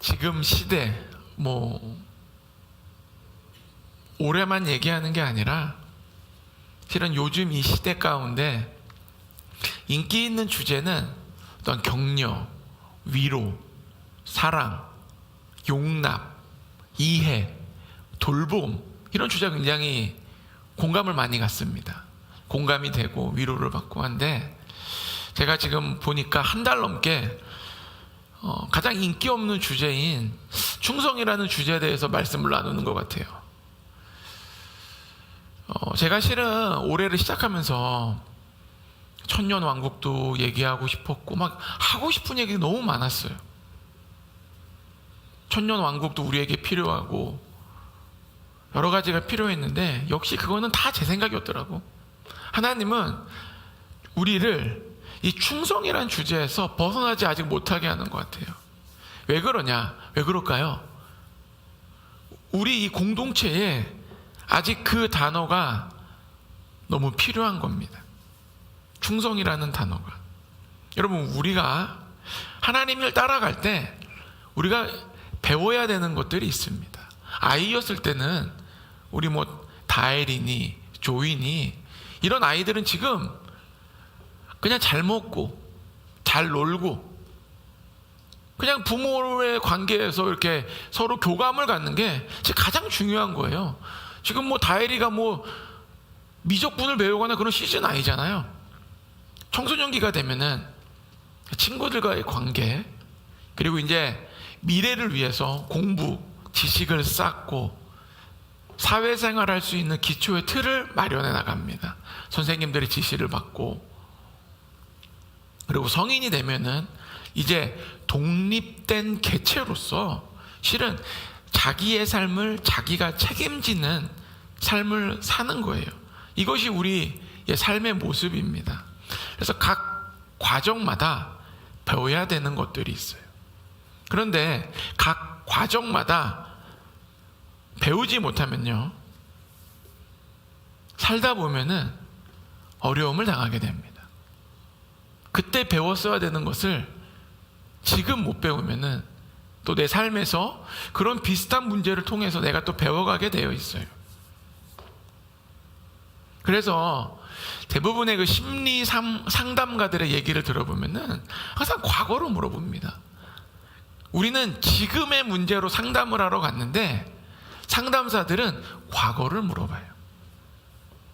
지금 시대, 올해만 얘기하는 게 아니라 실은 요즘 이 시대 가운데 인기 있는 주제는 어떤 격려, 위로, 사랑, 용납, 이해, 돌봄, 이런 주제가 굉장히 공감을 많이 갖습니다. 공감이 되고 위로를 받고 한데, 제가 지금 보니까 한 달 넘게 가장 인기 없는 주제인 충성이라는 주제에 대해서 말씀을 나누는 것 같아요. 제가 실은 올해를 시작하면서 천년왕국도 얘기하고 싶었고 막 하고 싶은 얘기 너무 많았어요. 천년왕국도 우리에게 필요하고 여러 가지가 필요했는데, 역시 그거는 다 제 생각이었더라고. 하나님은 우리를 이 충성이라는 주제에서 벗어나지 아직 못하게 하는 것 같아요. 왜 그러냐? 왜 그럴까요? 우리 이 공동체에 아직 그 단어가 너무 필요한 겁니다. 충성이라는 단어가. 여러분, 우리가 하나님을 따라갈 때 우리가 배워야 되는 것들이 있습니다. 아이였을 때는 우리 다엘이니 조이니 이런 아이들은 지금 그냥 잘 먹고 잘 놀고 그냥 부모의 관계에서 이렇게 서로 교감을 갖는 게 가장 중요한 거예요. 지금 다엘이가 미적분을 배우거나 그런 시즌 아니잖아요. 청소년기가 되면은 친구들과의 관계, 그리고 이제 미래를 위해서 공부, 지식을 쌓고 사회생활할 수 있는 기초의 틀을 마련해 나갑니다. 선생님들의 지시를 받고, 그리고 성인이 되면은 이제 독립된 개체로서 실은 자기의 삶을 자기가 책임지는 삶을 사는 거예요. 이것이 우리의 삶의 모습입니다. 그래서 각 과정마다 배워야 되는 것들이 있어요. 그런데 각 과정마다 배우지 못하면요, 살다 보면은 어려움을 당하게 됩니다. 그때 배웠어야 되는 것을 지금 못 배우면은 또 내 삶에서 그런 비슷한 문제를 통해서 내가 또 배워가게 되어 있어요. 그래서 대부분의 그 심리 상담가들의 얘기를 들어보면은 항상 과거로 물어봅니다. 우리는 지금의 문제로 상담을 하러 갔는데 상담사들은 과거를 물어봐요.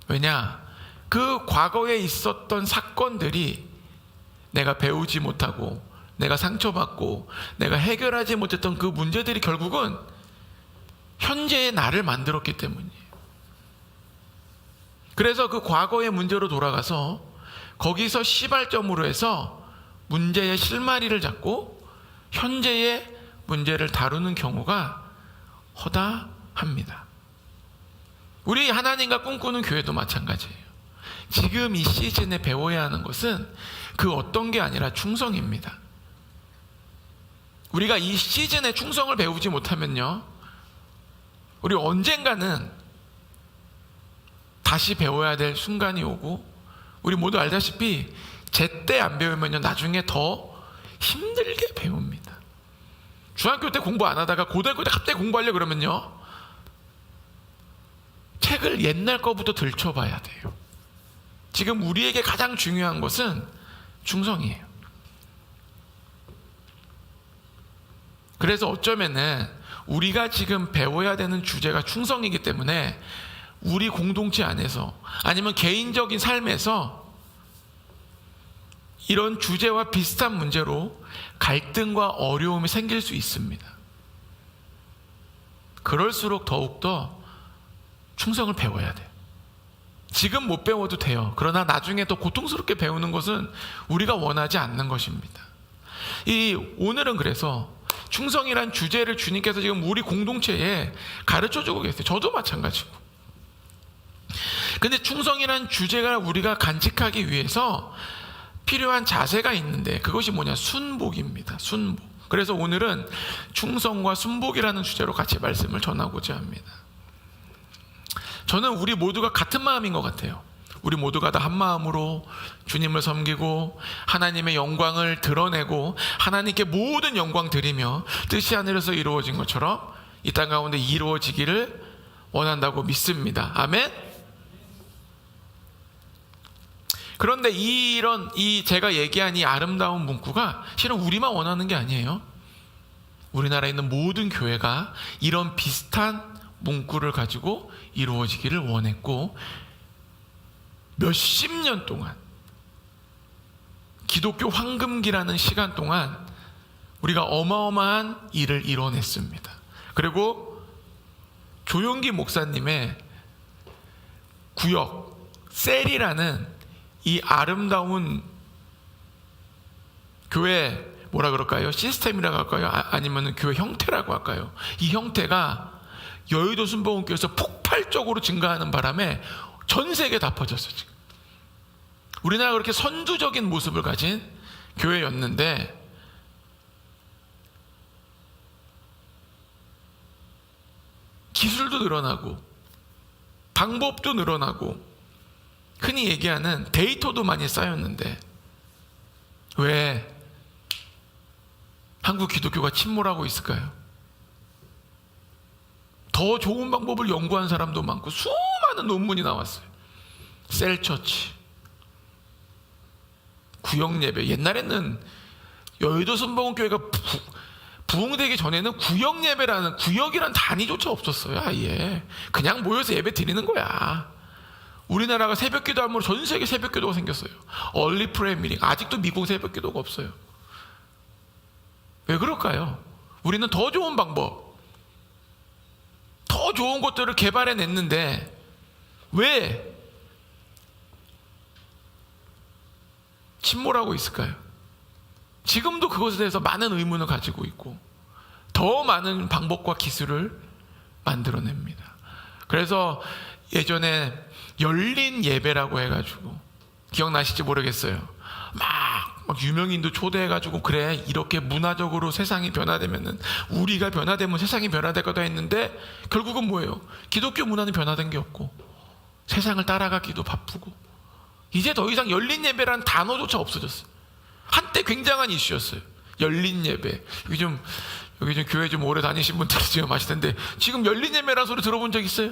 왜냐? 그 과거에 있었던 사건들이 내가 배우지 못하고 내가 상처받고 내가 해결하지 못했던 그 문제들이 결국은 현재의 나를 만들었기 때문이에요. 그래서 그 과거의 문제로 돌아가서 거기서 시발점으로 해서 문제의 실마리를 잡고 현재의 문제를 다루는 경우가 허다합니다. 우리 하나님과 꿈꾸는 교회도 마찬가지예요. 지금 이 시즌에 배워야 하는 것은 그 어떤 게 아니라 충성입니다. 우리가 이 시즌에 충성을 배우지 못하면요, 우리 언젠가는 다시 배워야 될 순간이 오고, 우리 모두 알다시피 제때 안 배우면요 나중에 더 힘들게 배웁니다. 중학교 때 공부 안 하다가 고등학교 때 갑자기 공부하려고 그러면요 책을 옛날 거부터 들춰봐야 돼요. 지금 우리에게 가장 중요한 것은 충성이에요. 그래서 어쩌면은 우리가 지금 배워야 되는 주제가 충성이기 때문에 우리 공동체 안에서 아니면 개인적인 삶에서 이런 주제와 비슷한 문제로 갈등과 어려움이 생길 수 있습니다. 그럴수록 더욱더 충성을 배워야 돼요. 지금 못 배워도 돼요. 그러나 나중에 더 고통스럽게 배우는 것은 우리가 원하지 않는 것입니다. 오늘은 그래서 충성이란 주제를 주님께서 지금 우리 공동체에 가르쳐주고 계세요. 저도 마찬가지고. 근데 충성이란 주제가 우리가 간직하기 위해서 필요한 자세가 있는데 그것이 뭐냐? 순복입니다. 순복. 그래서 오늘은 충성과 순복이라는 주제로 같이 말씀을 전하고자 합니다. 저는 우리 모두가 같은 마음인 것 같아요. 우리 모두가 다 한마음으로 주님을 섬기고 하나님의 영광을 드러내고 하나님께 모든 영광 드리며 뜻이 하늘에서 이루어진 것처럼 이 땅 가운데 이루어지기를 원한다고 믿습니다. 아멘. 그런데 이 제가 얘기한 이 아름다운 문구가 실은 우리만 원하는 게 아니에요. 우리나라에 있는 모든 교회가 이런 비슷한 문구를 가지고 이루어지기를 원했고, 몇십 년 동안 기독교 황금기라는 시간 동안 우리가 어마어마한 일을 이뤄냈습니다. 그리고 조용기 목사님의 구역 셀이라는 이 아름다운 교회, 뭐라 그럴까요? 시스템이라고 할까요? 아니면 교회 형태라고 할까요? 이 형태가 여의도 순복음교회에서 폭발적으로 증가하는 바람에 전 세계에 다 퍼졌어요. 지금 우리나라가 그렇게 선두적인 모습을 가진 교회였는데, 기술도 늘어나고 방법도 늘어나고 흔히 얘기하는 데이터도 많이 쌓였는데 왜 한국 기독교가 침몰하고 있을까요? 더 좋은 방법을 연구한 사람도 많고 수많은 논문이 나왔어요. 셀처치, 구역예배. 옛날에는 여의도 순복음교회가 부흥되기 전에는 구역예배라는, 구역이란 단위조차 없었어요. 아예 그냥 모여서 예배 드리는 거야. 우리나라가 새벽기도 하므로 전 세계 새벽기도가 생겼어요. 얼리 프레이 미팅. 아직도 미국 새벽기도가 없어요. 왜 그럴까요? 우리는 더 좋은 방법, 더 좋은 것들을 개발해냈는데 왜 침몰하고 있을까요? 지금도 그것에 대해서 많은 의문을 가지고 있고 더 많은 방법과 기술을 만들어냅니다. 그래서 예전에 열린 예배라고 해가지고, 기억나실지 모르겠어요. 막 유명인도 초대해가지고, 그래 이렇게 문화적으로 세상이 변화되면은, 우리가 변화되면 세상이 변화될 거다 했는데 결국은 뭐예요? 기독교 문화는 변화된 게 없고 세상을 따라가기도 바쁘고, 이제 더 이상 열린 예배라는 단어조차 없어졌어요. 한때 굉장한 이슈였어요. 열린 예배. 여기 좀 교회 좀 오래 다니신 분들이 지금 아실 텐데, 지금 열린 예배라는 소리 들어본 적 있어요?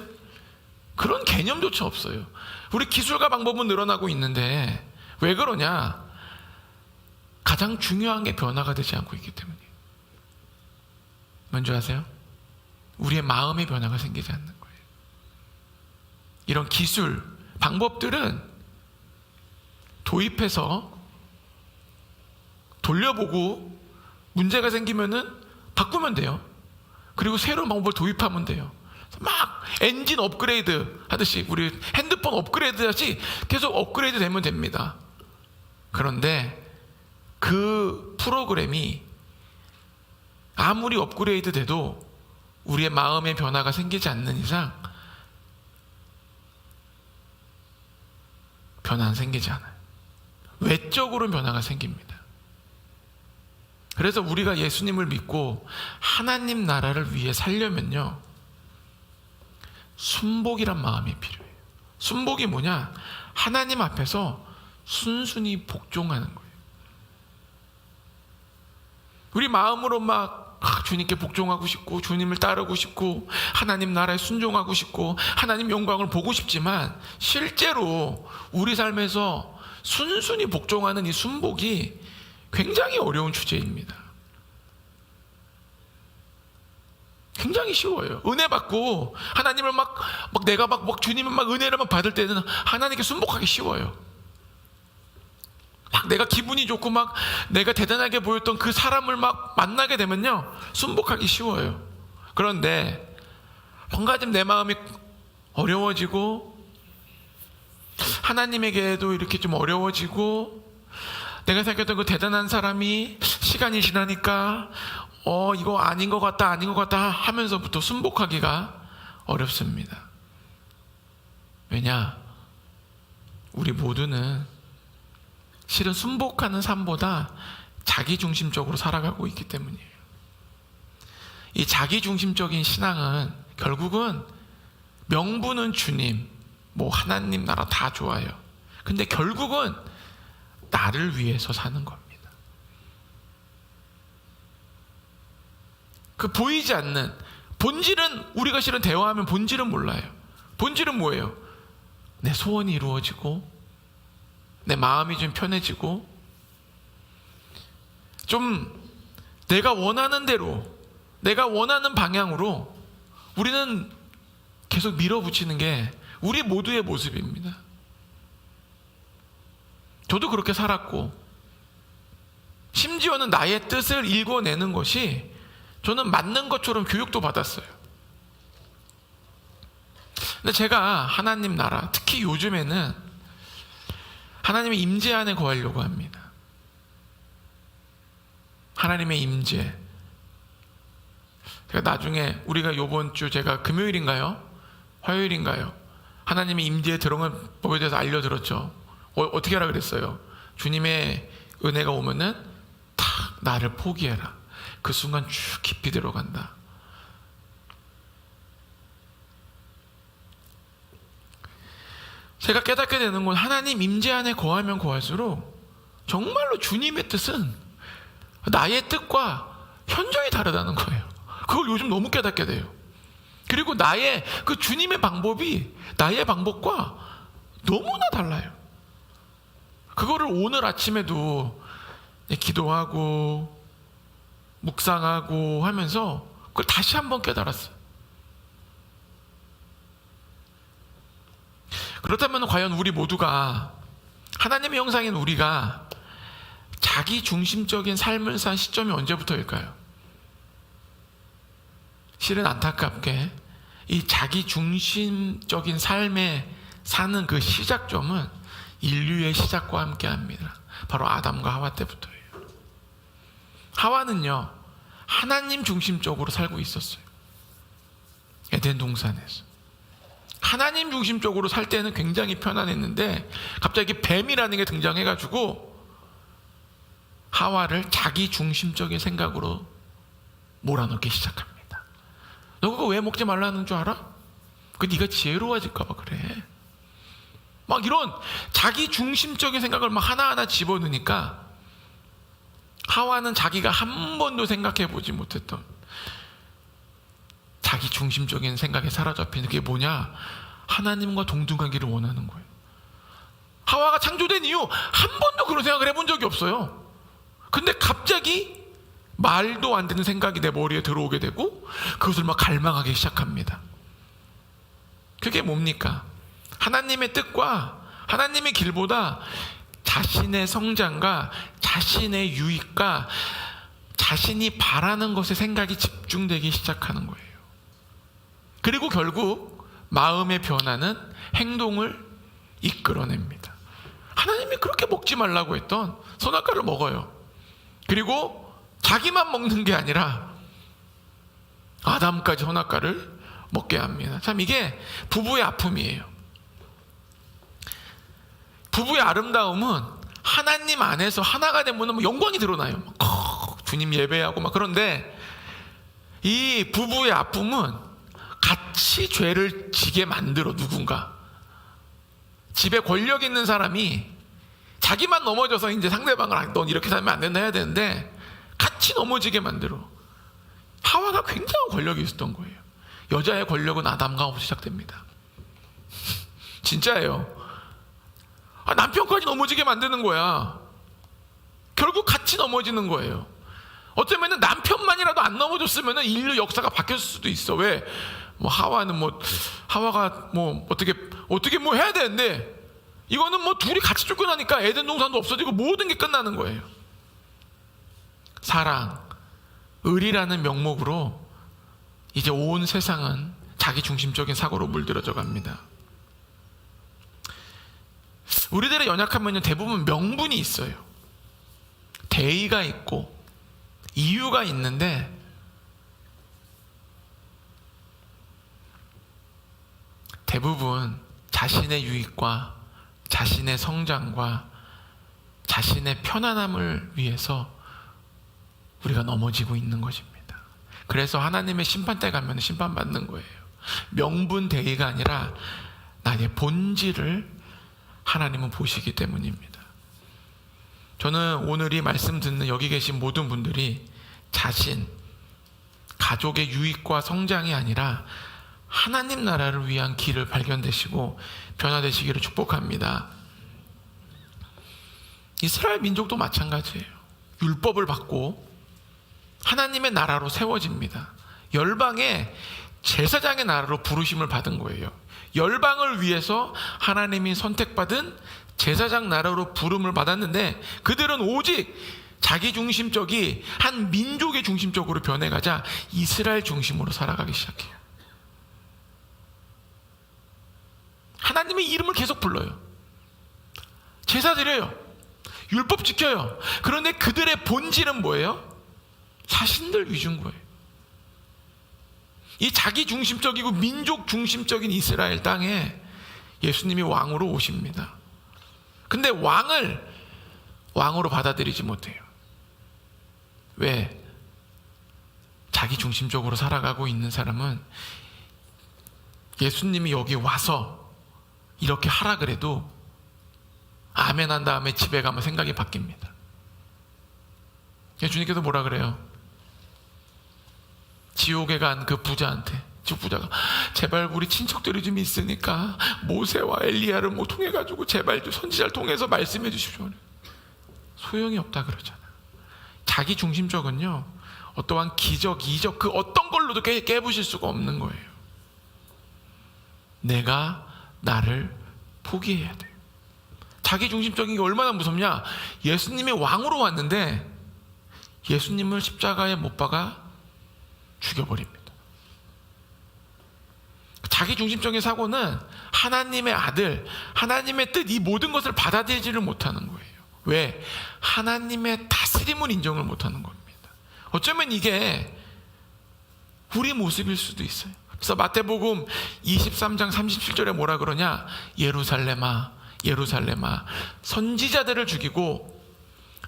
그런 개념조차 없어요. 우리 기술과 방법은 늘어나고 있는데 왜 그러냐? 가장 중요한 게 변화가 되지 않고 있기 때문이에요. 뭔지 아세요? 우리의 마음의 변화가 생기지 않는 거예요. 이런 기술, 방법들은 도입해서 돌려보고 문제가 생기면은 바꾸면 돼요. 그리고 새로운 방법을 도입하면 돼요. 막 엔진 업그레이드 하듯이, 우리 핸드폰 업그레이드 하듯이 계속 업그레이드 되면 됩니다. 그런데 그 프로그램이 아무리 업그레이드 돼도 우리의 마음의 변화가 생기지 않는 이상 변화는 생기지 않아요. 외적으로는 변화가 생깁니다. 그래서 우리가 예수님을 믿고 하나님 나라를 위해 살려면요, 순복이란 마음이 필요해요. 순복이 뭐냐? 하나님 앞에서 순순히 복종하는 거예요. 우리 마음으로 막 주님께 복종하고 싶고, 주님을 따르고 싶고, 하나님 나라에 순종하고 싶고, 하나님 영광을 보고 싶지만, 실제로 우리 삶에서 순순히 복종하는 이 순복이 굉장히 어려운 주제입니다. 굉장히 쉬워요. 은혜 받고 하나님을 막 내가 막 주님을 막 은혜를 막 받을 때는 하나님께 순복하기 쉬워요. 막 내가 기분이 좋고 막 내가 대단하게 보였던 그 사람을 막 만나게 되면요, 순복하기 쉬워요. 그런데 뭔가 좀 내 마음이 어려워지고, 하나님에게도 이렇게 좀 어려워지고, 내가 생각했던 그 대단한 사람이 시간이 지나니까 이거 아닌 것 같다 하면서부터 순복하기가 어렵습니다. 왜냐? 우리 모두는 실은 순복하는 삶보다 자기중심적으로 살아가고 있기 때문이에요. 이 자기중심적인 신앙은 결국은 명분은 주님, 뭐 하나님 나라 다 좋아요. 근데 결국은 나를 위해서 사는 겁니다. 그 보이지 않는 본질은, 우리가 실은 대화하면 본질은 몰라요. 본질은 뭐예요? 내 소원이 이루어지고 내 마음이 좀 편해지고 좀 내가 원하는 대로, 내가 원하는 방향으로 우리는 계속 밀어붙이는 게 우리 모두의 모습입니다. 저도 그렇게 살았고, 심지어는 나의 뜻을 읽어내는 것이 저는 맞는 것처럼 교육도 받았어요. 근데 제가 하나님 나라, 특히 요즘에는 하나님의 임재 안에 거하려고 합니다. 하나님의 임재. 제가 나중에, 우리가 요번 주 제가 금요일인가요? 화요일인가요? 하나님의 임재에 들어간 법에 대해서 알려드렸죠. 어떻게 하라 그랬어요? 주님의 은혜가 오면은 탁 나를 포기해라. 그 순간 쭉 깊이 들어간다. 제가 깨닫게 되는 건 하나님 임재 안에 거하면 거할수록 정말로 주님의 뜻은 나의 뜻과 현저히 다르다는 거예요. 그걸 요즘 너무 깨닫게 돼요. 그리고 나의 그 주님의 방법이 나의 방법과 너무나 달라요. 그거를 오늘 아침에도 기도하고 묵상하고 하면서 그걸 다시 한번 깨달았어요. 그렇다면 과연 우리 모두가, 하나님의 형상인 우리가 자기 중심적인 삶을 산 시점이 언제부터일까요? 실은 안타깝게 이 자기 중심적인 삶에 사는 그 시작점은 인류의 시작과 함께 합니다. 바로 아담과 하와 때부터예요. 하와는요, 하나님 중심적으로 살고 있었어요. 에덴 동산에서. 하나님 중심적으로 살 때는 굉장히 편안했는데 갑자기 뱀이라는 게 등장해가지고 하와를 자기 중심적인 생각으로 몰아넣기 시작합니다. 너 그거 왜 먹지 말라는 줄 알아? 그 네가 지혜로워질까 봐 그래. 막 이런 자기 중심적인 생각을 막 하나하나 집어넣으니까 하와는 자기가 한 번도 생각해 보지 못했던 자기 중심적인 생각에 사로잡히는 게 뭐냐? 하나님과 동등하기를 원하는 거예요. 하와가 창조된 이후 한 번도 그런 생각을 해본 적이 없어요. 근데 갑자기 말도 안 되는 생각이 내 머리에 들어오게 되고 그것을 막 갈망하기 시작합니다. 그게 뭡니까? 하나님의 뜻과 하나님의 길보다 자신의 성장과 자신의 유익과 자신이 바라는 것에 생각이 집중되기 시작하는 거예요. 그리고 결국 마음의 변화는 행동을 이끌어냅니다. 하나님이 그렇게 먹지 말라고 했던 선악과를 먹어요. 그리고 자기만 먹는 게 아니라 아담까지 선악과를 먹게 합니다. 참 이게 부부의 아픔이에요. 부부의 아름다움은 하나님 안에서 하나가 되면 영광이 드러나요. 주님 예배하고 막. 그런데 이 부부의 아픔은 같이 죄를 지게 만들어. 누군가 집에 권력 있는 사람이 자기만 넘어져서 이제 상대방을 넌 이렇게 살면 안 된다 해야 되는데 같이 넘어지게 만들어. 하와가 굉장한 권력이 있었던 거예요. 여자의 권력은 아담과 하와부터 시작됩니다. 진짜예요. 남편까지 넘어지게 만드는 거야. 결국 같이 넘어지는 거예요. 어쩌면 남편만이라도 안 넘어졌으면 인류 역사가 바뀌었을 수도 있어. 왜? 하와는 하와가 어떻게 해야 되는데 이거는 둘이 같이 쫓겨나니까 에덴 동산도 없어지고 모든 게 끝나는 거예요. 사랑, 의리라는 명목으로 이제 온 세상은 자기 중심적인 사고로 물들어져 갑니다. 우리들의 연약함은 대부분 명분이 있어요. 대의가 있고 이유가 있는데 대부분 자신의 유익과 자신의 성장과 자신의 편안함을 위해서 우리가 넘어지고 있는 것입니다. 그래서 하나님의 심판대 가면 심판받는 거예요. 명분 대의가 아니라 나의 본질을 하나님은 보시기 때문입니다. 저는 오늘 이 말씀 듣는 여기 계신 모든 분들이 자신, 가족의 유익과 성장이 아니라 하나님 나라를 위한 길을 발견되시고 변화되시기를 축복합니다. 이스라엘 민족도 마찬가지예요. 율법을 받고 하나님의 나라로 세워집니다. 열방의 제사장의 나라로 부르심을 받은 거예요. 열방을 위해서 하나님이 선택받은 제사장 나라로 부름을 받았는데 그들은 오직 자기 중심적이 한 민족의 중심적으로 변해가자 이스라엘 중심으로 살아가기 시작해요. 하나님의 이름을 계속 불러요. 제사 드려요. 율법 지켜요. 그런데 그들의 본질은 뭐예요? 자신들 위주인 거예요. 이 자기 중심적이고 민족 중심적인 이스라엘 땅에 예수님이 왕으로 오십니다. 근데 왕으로 받아들이지 못해요. 왜? 자기 중심적으로 살아가고 있는 사람은 예수님이 여기 와서 이렇게 하라 그래도 아멘 한 다음에 집에 가면 생각이 바뀝니다. 주님께서 뭐라 그래요? 지옥에 간 그 부자한테, 부자가 제발 우리 친척들이 좀 있으니까 모세와 엘리야를 뭐 통해가지고 제발 좀 선지자를 통해서 말씀해 주십시오. 소용이 없다 그러잖아. 자기 중심적은요 어떠한 기적, 이적 그 어떤 걸로도 깨부실 수가 없는 거예요. 내가 나를 포기해야 돼요. 자기 중심적인 게 얼마나 무섭냐? 예수님이 왕으로 왔는데 예수님을 십자가에 못 박아 죽여버립니다. 자기 중심적인 사고는 하나님의 아들, 하나님의 뜻, 이 모든 것을 받아들이지를 못하는 거예요. 왜? 하나님의 다스림을 인정을 못하는 겁니다. 어쩌면 이게 우리 모습일 수도 있어요. 그래서 마태복음 23장 37절에 뭐라 그러냐? 예루살렘아, 예루살렘아, 선지자들을 죽이고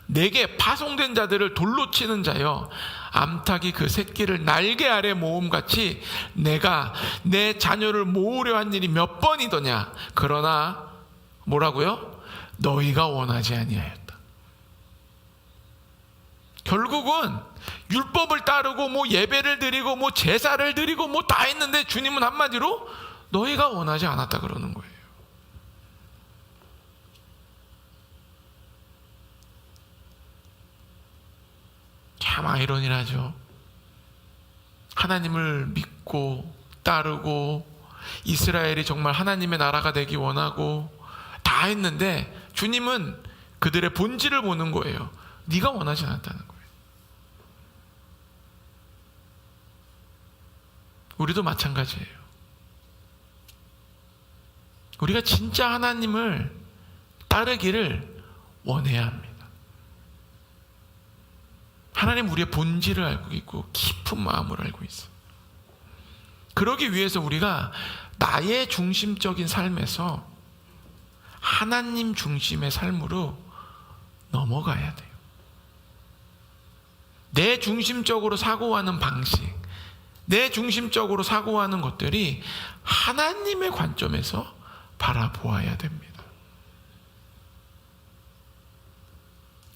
내게 파송된 자들을 돌로 치는 자여, 암탉이 그 새끼를 날개 아래 모음같이 내가 내 자녀를 모으려 한 일이 몇 번이더냐? 그러나 뭐라고요? 너희가 원하지 아니하였다. 결국은 율법을 따르고 뭐 예배를 드리고 뭐 제사를 드리고 뭐 다 했는데 주님은 한마디로 너희가 원하지 않았다 그러는 거예요. 참 아이러니하죠. 하나님을 믿고 따르고 이스라엘이 정말 하나님의 나라가 되기 원하고 다 했는데 주님은 그들의 본질을 보는 거예요. 네가 원하지 않았다는 거예요. 우리도 마찬가지예요. 우리가 진짜 하나님을 따르기를 원해야 합니다. 하나님 우리의 본질을 알고 있고 깊은 마음을 알고 있어요. 그러기 위해서 우리가 나의 중심적인 삶에서 하나님 중심의 삶으로 넘어가야 돼요. 내 중심적으로 사고하는 방식, 내 중심적으로 사고하는 것들이 하나님의 관점에서 바라보아야 됩니다.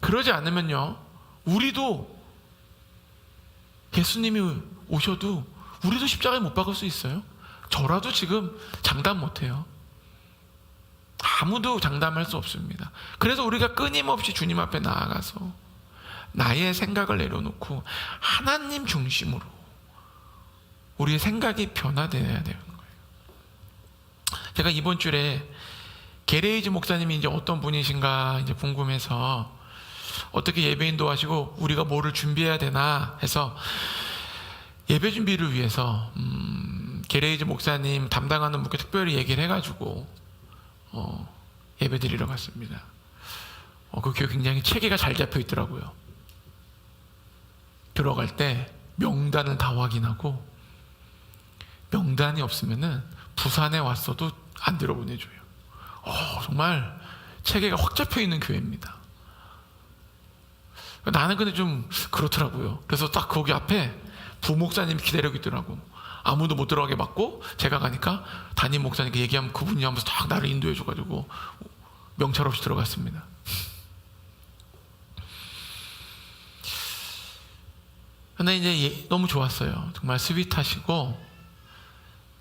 그러지 않으면요, 우리도 예수님이 오셔도 우리도 십자가에 못 박을 수 있어요. 저라도 지금 장담 못해요. 아무도 장담할 수 없습니다. 그래서 우리가 끊임없이 주님 앞에 나아가서 나의 생각을 내려놓고 하나님 중심으로 우리의 생각이 변화되어야 되는 거예요. 제가 이번 주에 게레이즈 목사님이 이제 어떤 분이신가 이제 궁금해서 어떻게 예배인도 하시고 우리가 뭐를 준비해야 되나 해서 예배 준비를 위해서 게레이즈 목사님 담당하는 분께 특별히 얘기를 해가지고 예배 드리러 갔습니다. 그 교회 굉장히 체계가 잘 잡혀 있더라고요. 들어갈 때 명단을 다 확인하고 명단이 없으면은 부산에 왔어도 안 들어보내줘요. 정말 체계가 확 잡혀 있는 교회입니다. 나는 근데 좀 그렇더라고요. 그래서 딱 거기 앞에 부목사님이 기다리고 있더라고. 아무도 못 들어가게 막고 제가 가니까 담임 목사님께 얘기하면 그분이 하면서 딱 나를 인도해 줘가지고 명찰 없이 들어갔습니다. 근데 이제 너무 좋았어요. 정말 스윗하시고,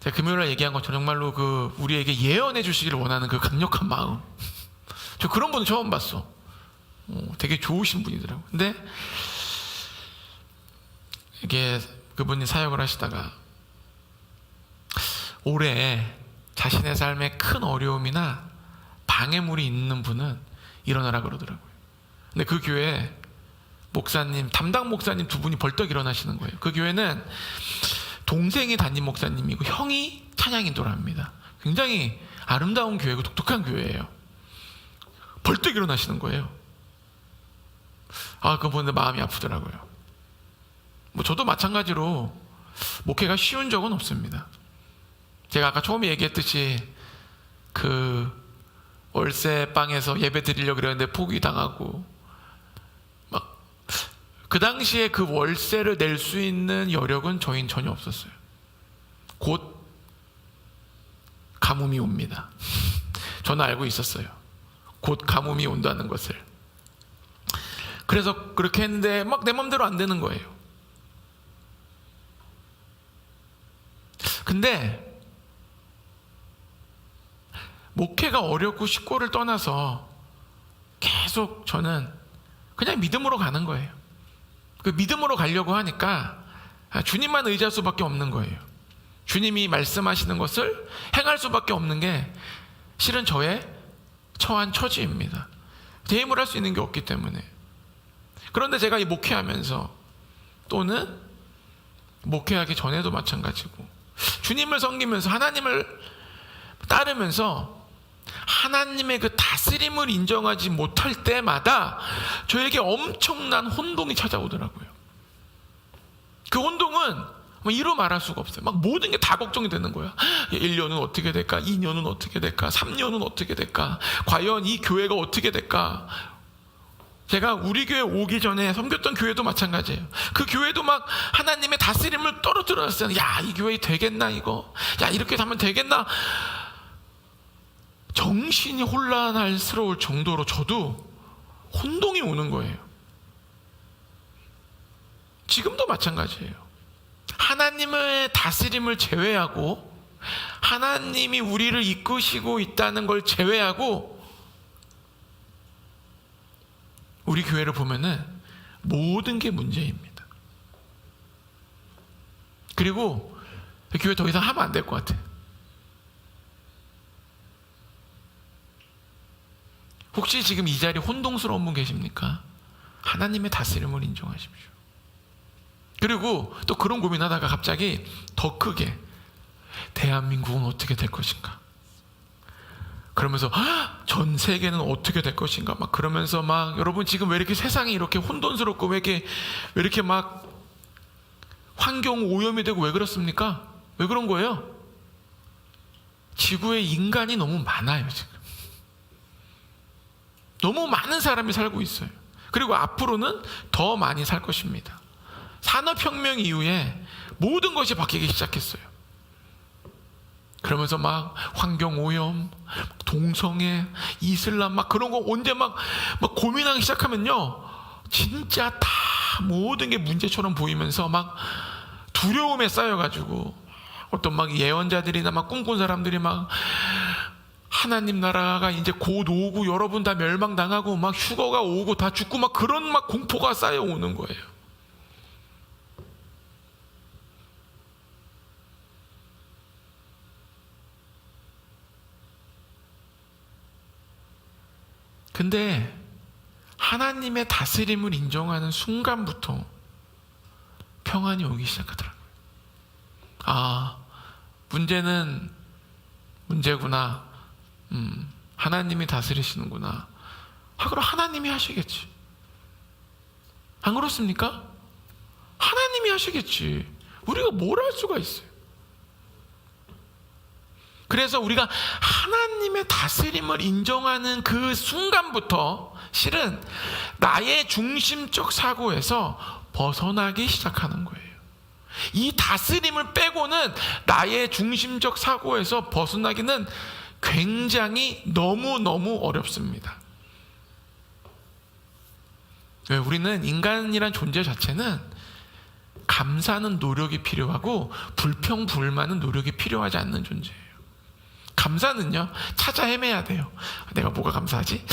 제가 금요일에 얘기한 것처럼 정말로 그 우리에게 예언해 주시기를 원하는 그 강력한 마음, 저 그런 분은 처음 봤어. 되게 좋으신 분이더라고요. 근데 이게 그분이 사역을 하시다가 올해 자신의 삶에 큰 어려움이나 방해물이 있는 분은 일어나라 그러더라고요. 근데 그 교회에 목사님, 담당 목사님 두 분이 벌떡 일어나시는 거예요. 그 교회는 동생이 담임 목사님이고 형이 찬양 인도를 합니다. 굉장히 아름다운 교회고 독특한 교회예요. 벌떡 일어나시는 거예요. 그거 보는데 마음이 아프더라고요. 저도 마찬가지로 목회가 쉬운 적은 없습니다. 제가 아까 처음에 얘기했듯이 그 월세방에서 예배 드리려고 그랬는데 포기당하고, 막 그 당시에 그 월세를 낼 수 있는 여력은 저희는 전혀 없었어요. 곧 가뭄이 옵니다. 저는 알고 있었어요. 곧 가뭄이 온다는 것을. 그래서 그렇게 했는데 막 내 맘대로 안 되는 거예요. 근데 목회가 어렵고 쉽고를 떠나서 계속 저는 그냥 믿음으로 가는 거예요. 그 믿음으로 가려고 하니까 주님만 의지할 수밖에 없는 거예요. 주님이 말씀하시는 것을 행할 수밖에 없는 게 실은 저의 처한 처지입니다. 제 힘으로 할 수 있는 게 없기 때문에. 그런데 제가 이 목회하면서, 또는 목회하기 전에도 마찬가지고, 주님을 섬기면서 하나님을 따르면서 하나님의 그 다스림을 인정하지 못할 때마다 저에게 엄청난 혼동이 찾아오더라고요. 그 혼동은 이루 말할 수가 없어요. 막 모든 게 다 걱정이 되는 거야. 1년은 어떻게 될까? 2년은 어떻게 될까? 3년은 어떻게 될까? 과연 이 교회가 어떻게 될까? 제가 우리 교회 오기 전에 섬겼던 교회도 마찬가지예요. 그 교회도 막 하나님의 다스림을 떨어뜨렸어요. 야, 이 교회 되겠나 이거? 야, 이렇게 하면 되겠나? 정신이 혼란스러울 정도로 저도 혼동이 오는 거예요. 지금도 마찬가지예요. 하나님의 다스림을 제외하고, 하나님이 우리를 이끄시고 있다는 걸 제외하고, 우리 교회를 보면은 모든 게 문제입니다. 그리고 교회 더 이상 하면 안 될 것 같아요. 혹시 지금 이 자리에 혼동스러운 분 계십니까? 하나님의 다스림을 인정하십시오. 그리고 또 그런 고민하다가 갑자기 더 크게, 대한민국은 어떻게 될 것인가? 그러면서 전 세계는 어떻게 될 것인가? 막 그러면서 막, 여러분 지금 왜 이렇게 세상이 이렇게 혼돈스럽고 왜 이렇게 막 환경 오염이 되고 왜 그렇습니까? 왜 그런 거예요? 지구에 인간이 너무 많아요, 지금. 너무 많은 사람이 살고 있어요. 그리고 앞으로는 더 많이 살 것입니다. 산업혁명 이후에 모든 것이 바뀌기 시작했어요. 그러면서 막 환경오염, 동성애, 이슬람 막 그런 거 언제 막 고민하기 시작하면요, 진짜 다 모든 게 문제처럼 보이면서 막 두려움에 쌓여가지고, 어떤 막 예언자들이나 막 꿈꾼 사람들이 막 하나님 나라가 이제 곧 오고 여러분 다 멸망당하고 막 휴거가 오고 다 죽고 막 그런 막 공포가 쌓여오는 거예요. 근데 하나님의 다스림을 인정하는 순간부터 평안이 오기 시작하더라고요. 문제는 문제구나. 하나님이 다스리시는구나. 그럼 하나님이 하시겠지. 안 그렇습니까? 하나님이 하시겠지. 우리가 뭘 할 수가 있어요. 그래서 우리가 하나님의 다스림을 인정하는 그 순간부터 실은 나의 중심적 사고에서 벗어나기 시작하는 거예요. 이 다스림을 빼고는 나의 중심적 사고에서 벗어나기는 굉장히 너무너무 어렵습니다. 왜? 우리는 인간이란 존재 자체는 감사하는 노력이 필요하고 불평불만은 노력이 필요하지 않는 존재예요. 감사는요, 찾아 헤매야 돼요. 내가 뭐가 감사하지?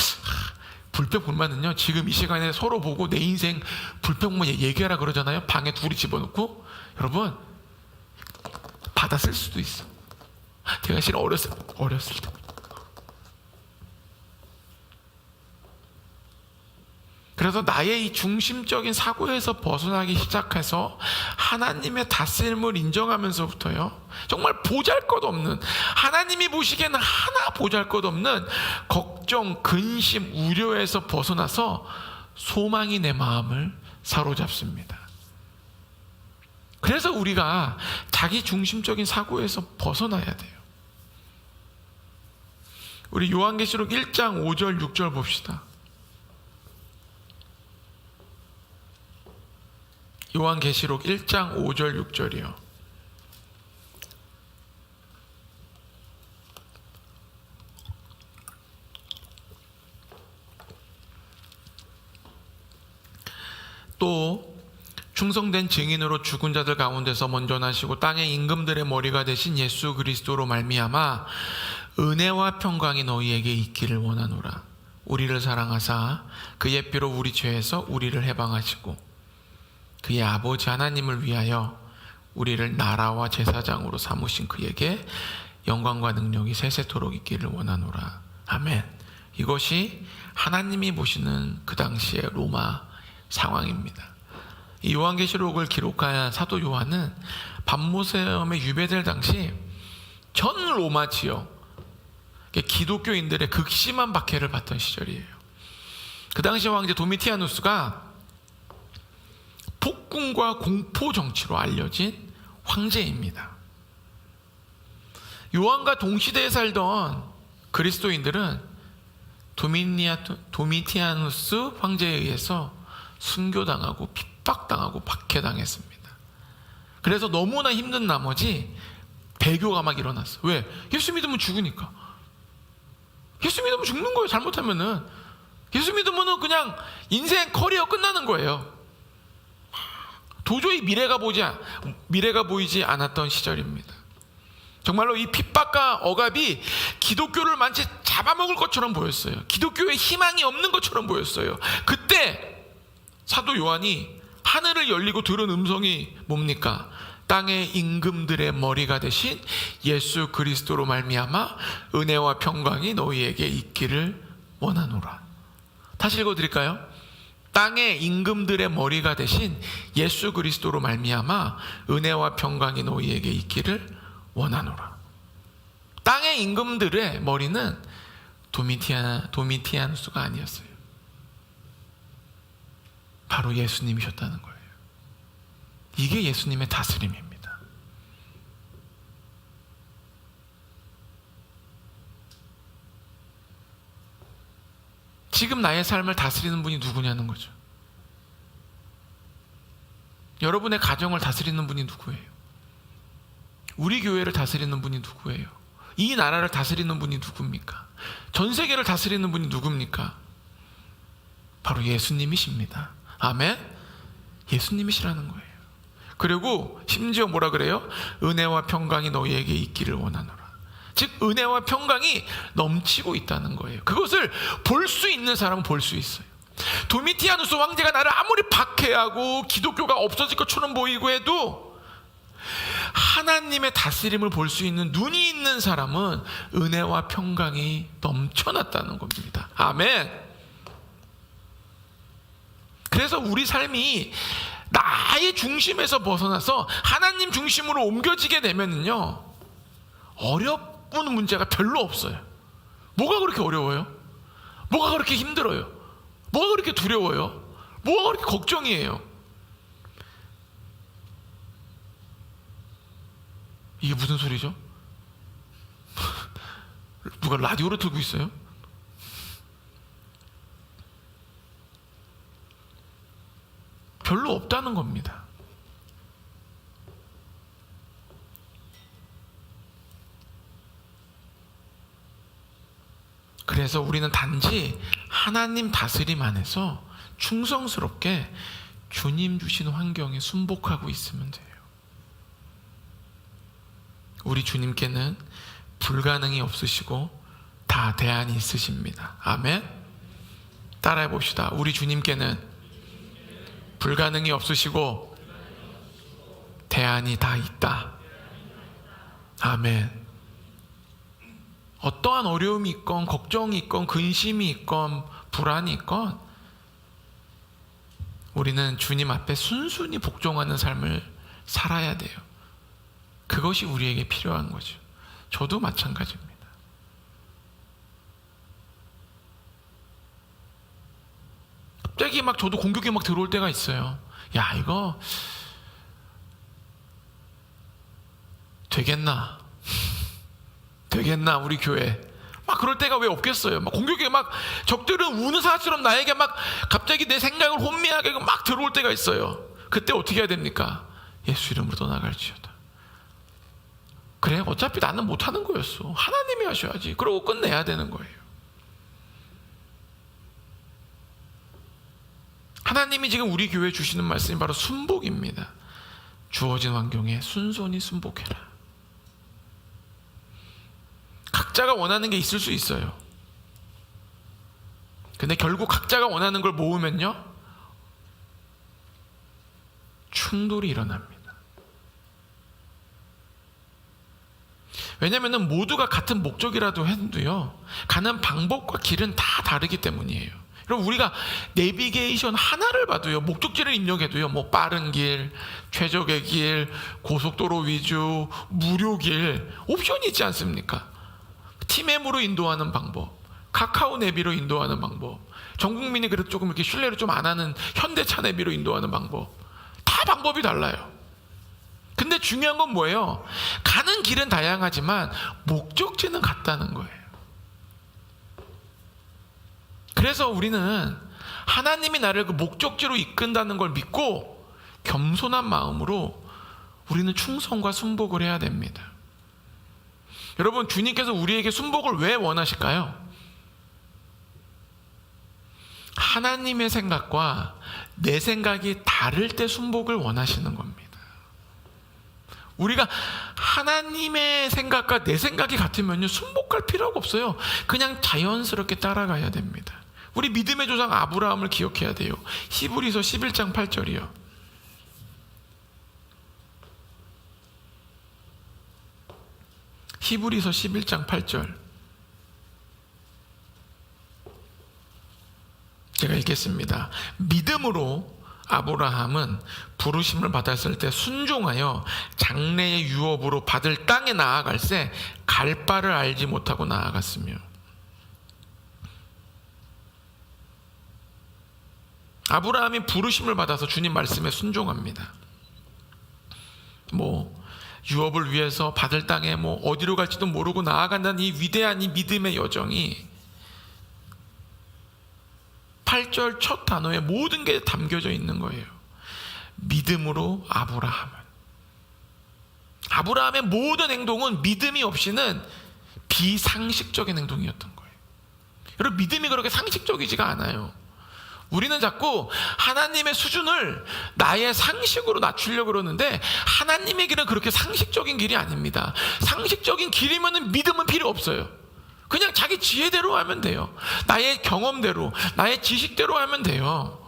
불평불만은요, 지금 이 시간에 서로 보고 내 인생 불평만 얘기하라 그러잖아요. 방에 둘이 집어넣고. 여러분, 받아 쓸 수도 있어. 제가 실은 어렸을 때 그래서 나의 이 중심적인 사고에서 벗어나기 시작해서 하나님의 다스림을 인정하면서부터요, 정말 보잘것없는, 하나님이 보시기에는 하나 보잘것없는 걱정, 근심, 우려에서 벗어나서 소망이 내 마음을 사로잡습니다. 그래서 우리가 자기 중심적인 사고에서 벗어나야 돼요. 우리 요한계시록 1장 5절 6절 봅시다. 요한계시록 1장 5절 6절이요. 또 충성된 증인으로 죽은 자들 가운데서 먼저 나시고 땅의 임금들의 머리가 되신 예수 그리스도로 말미암아 은혜와 평강이 너희에게 있기를 원하노라. 우리를 사랑하사 그의 피로 우리 죄에서 우리를 해방하시고 그의 아버지 하나님을 위하여 우리를 나라와 제사장으로 삼으신 그에게 영광과 능력이 세세토록 있기를 원하노라. 아멘. 이것이 하나님이 보시는 그 당시의 로마 상황입니다. 이 요한계시록을 기록한 사도 요한은 밤모섬에 유배될 당시 전 로마 지역 기독교인들의 극심한 박해를 받던 시절이에요. 그 당시 황제 도미티아누스가 폭군과 공포 정치로 알려진 황제입니다. 요한과 동시대에 살던 그리스도인들은 도미티아누스 황제에 의해서 순교당하고 핍박당하고 박해당했습니다. 그래서 너무나 힘든 나머지 배교가 막 일어났어요. 왜? 예수 믿으면 죽으니까. 예수 믿으면 죽는 거예요. 잘못하면은. 예수 믿으면은 그냥 인생 커리어 끝나는 거예요. 도저히 미래가 보이지 않았던 시절입니다. 정말로 이 핍박과 억압이 기독교를 마치 잡아먹을 것처럼 보였어요. 기독교에 희망이 없는 것처럼 보였어요. 그때 사도 요한이 하늘을 열리고 들은 음성이 뭡니까? 땅의 임금들의 머리가 되신 예수 그리스도로 말미암아 은혜와 평강이 너희에게 있기를 원하노라. 다시 읽어드릴까요? 땅의 임금들의 머리가 되신 예수 그리스도로 말미암아 은혜와 평강이 너희에게 있기를 원하노라. 땅의 임금들의 머리는 도미티아누스가 아니었어요. 바로 예수님이셨다는 거예요. 이게 예수님의 다스림입니다. 지금 나의 삶을 다스리는 분이 누구냐는 거죠. 여러분의 가정을 다스리는 분이 누구예요? 우리 교회를 다스리는 분이 누구예요? 이 나라를 다스리는 분이 누굽니까? 전 세계를 다스리는 분이 누굽니까? 바로 예수님이십니다. 아멘? 예수님이시라는 거예요. 그리고 심지어 뭐라 그래요? 은혜와 평강이 너희에게 있기를 원하노라. 즉 은혜와 평강이 넘치고 있다는 거예요. 그것을 볼 수 있는 사람은 볼 수 있어요. 도미티아누스 황제가 나를 아무리 박해하고 기독교가 없어질 것처럼 보이고 해도 하나님의 다스림을 볼 수 있는 눈이 있는 사람은 은혜와 평강이 넘쳐났다는 겁니다. 아멘. 그래서 우리 삶이 나의 중심에서 벗어나서 하나님 중심으로 옮겨지게 되면은요, 어려운 문제가 별로 없어요. 뭐가 그렇게 어려워요? 뭐가 그렇게 힘들어요? 뭐가 그렇게 두려워요? 뭐가 그렇게 걱정이에요? 이게 무슨 소리죠? 누가 라디오를 틀고 있어요? 별로 없다는 겁니다. 그래서 우리는 단지 하나님 다스림 안에서 충성스럽게 주님 주신 환경에 순복하고 있으면 돼요. 우리 주님께는 불가능이 없으시고 다 대안이 있으십니다. 아멘. 따라해 봅시다. 우리 주님께는 불가능이 없으시고 대안이 다 있다. 아멘. 어떠한 어려움이 있건 걱정이 있건 근심이 있건 불안이 있건 우리는 주님 앞에 순순히 복종하는 삶을 살아야 돼요. 그것이 우리에게 필요한 거죠. 저도 마찬가지입니다. 갑자기 막 저도 공격이 막 들어올 때가 있어요. 야, 이거 되겠나? 되겠나 우리 교회? 막 그럴 때가 왜 없겠어요? 막 공격이 막 적들은 우는 사람처럼 나에게 막 갑자기 내 생각을 혼미하게 막 들어올 때가 있어요. 그때 어떻게 해야 됩니까? 예수 이름으로 떠나갈지어다. 그래, 어차피 나는 못하는 거였어. 하나님이 하셔야지. 그러고 끝내야 되는 거예요. 하나님이 지금 우리 교회에 주시는 말씀이 바로 순복입니다. 주어진 환경에 순순히 순복해라. 각자가 원하는 게 있을 수 있어요. 근데 결국 각자가 원하는 걸 모으면요, 충돌이 일어납니다. 왜냐하면 모두가 같은 목적이라도 해도요, 가는 방법과 길은 다 다르기 때문이에요. 여러분, 우리가 내비게이션 하나를 봐도요, 목적지를 입력해도요, 뭐 빠른 길, 최적의 길, 고속도로 위주, 무료길, 옵션이 있지 않습니까? 티맵으로 인도하는 방법, 카카오 내비로 인도하는 방법, 전 국민이 그래도 조금 이렇게 신뢰를 좀 안 하는 현대차 내비로 인도하는 방법, 다 방법이 달라요. 근데 중요한 건 뭐예요? 가는 길은 다양하지만 목적지는 같다는 거예요. 그래서 우리는 하나님이 나를 그 목적지로 이끈다는 걸 믿고 겸손한 마음으로 우리는 충성과 순복을 해야 됩니다. 여러분, 주님께서 우리에게 순복을 왜 원하실까요? 하나님의 생각과 내 생각이 다를 때 순복을 원하시는 겁니다. 우리가 하나님의 생각과 내 생각이 같으면요, 순복할 필요가 없어요. 그냥 자연스럽게 따라가야 됩니다. 우리 믿음의 조상 아브라함을 기억해야 돼요. 히브리서 11장 8절이요. 히브리서 11장 8절. 제가 읽겠습니다. 믿음으로 아브라함은 부르심을 받았을 때 순종하여 장래의 유업으로 받을 땅에 나아갈새 갈 바를 알지 못하고 나아갔으며. 아브라함이 부르심을 받아서 주님 말씀에 순종합니다. 유업을 위해서 받을 땅에 어디로 갈지도 모르고 나아간다는 이 위대한 이 믿음의 여정이 8절 첫 단어에 모든 게 담겨져 있는 거예요. 믿음으로 아브라함의 모든 행동은 믿음이 없이는 비상식적인 행동이었던 거예요. 여러분, 믿음이 그렇게 상식적이지가 않아요. 우리는 자꾸 하나님의 수준을 나의 상식으로 낮추려고 그러는데 하나님의 길은 그렇게 상식적인 길이 아닙니다. 상식적인 길이면 믿음은 필요 없어요. 그냥 자기 지혜대로 하면 돼요. 나의 경험대로, 나의 지식대로 하면 돼요.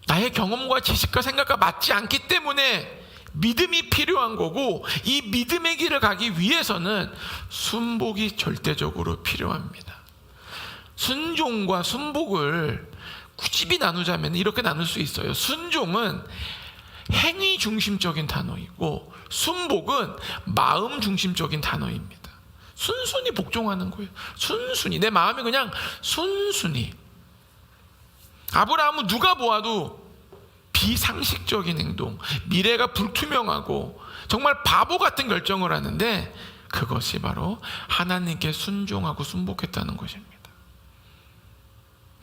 나의 경험과 지식과 생각과 맞지 않기 때문에 믿음이 필요한 거고, 이 믿음의 길을 가기 위해서는 순복이 절대적으로 필요합니다. 순종과 순복을 굳이 나누자면 이렇게 나눌 수 있어요. 순종은 행위 중심적인 단어이고 순복은 마음 중심적인 단어입니다. 순순히 복종하는 거예요. 순순히, 내 마음이 그냥 순순히. 아브라함은 누가 보아도 비상식적인 행동, 미래가 불투명하고 정말 바보 같은 결정을 하는데 그것이 바로 하나님께 순종하고 순복했다는 것입니다.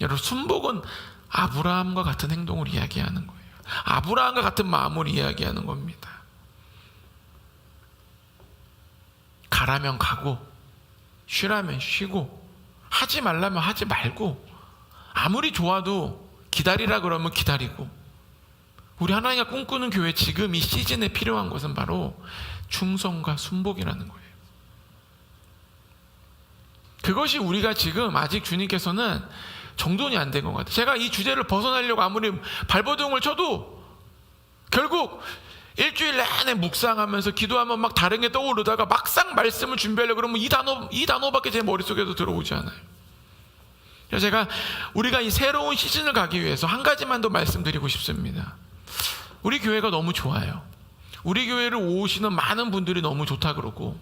여러분, 순복은 아브라함과 같은 행동을 이야기하는 거예요. 아브라함과 같은 마음을 이야기하는 겁니다. 가라면 가고 쉬라면 쉬고 하지 말라면 하지 말고 아무리 좋아도 기다리라 그러면 기다리고 우리 하나님과 꿈꾸는 교회 지금 이 시즌에 필요한 것은 바로 충성과 순복이라는 거예요. 그것이 우리가 지금 아직 주님께서는 정돈이 안 된 것 같아요. 제가 이 주제를 벗어나려고 아무리 발버둥을 쳐도 결국 일주일 내내 묵상하면서 기도하면 막 다른 게 떠오르다가 막상 말씀을 준비하려고 그러면 이 단어밖에 제 머릿속에도 들어오지 않아요. 그래서 제가 우리가 이 새로운 시즌을 가기 위해서 한 가지만 더 말씀드리고 싶습니다. 우리 교회가 너무 좋아요. 우리 교회를 오시는 많은 분들이 너무 좋다 그러고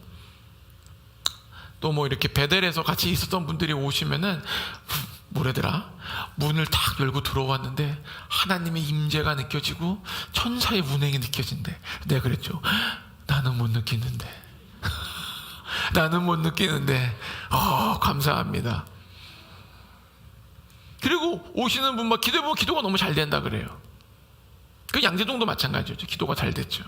또 뭐 이렇게 베델에서 같이 있었던 분들이 오시면은 뭐래더라? 문을 탁 열고 들어왔는데 하나님의 임재가 느껴지고 천사의 운행이 느껴진대. 내가 그랬죠. 나는 못 느끼는데. 나는 못 느끼는데. 감사합니다. 그리고 오시는 분 막 기도해보면 기도가 너무 잘 된다 그래요. 그 양재동도 마찬가지였죠. 기도가 잘 됐죠.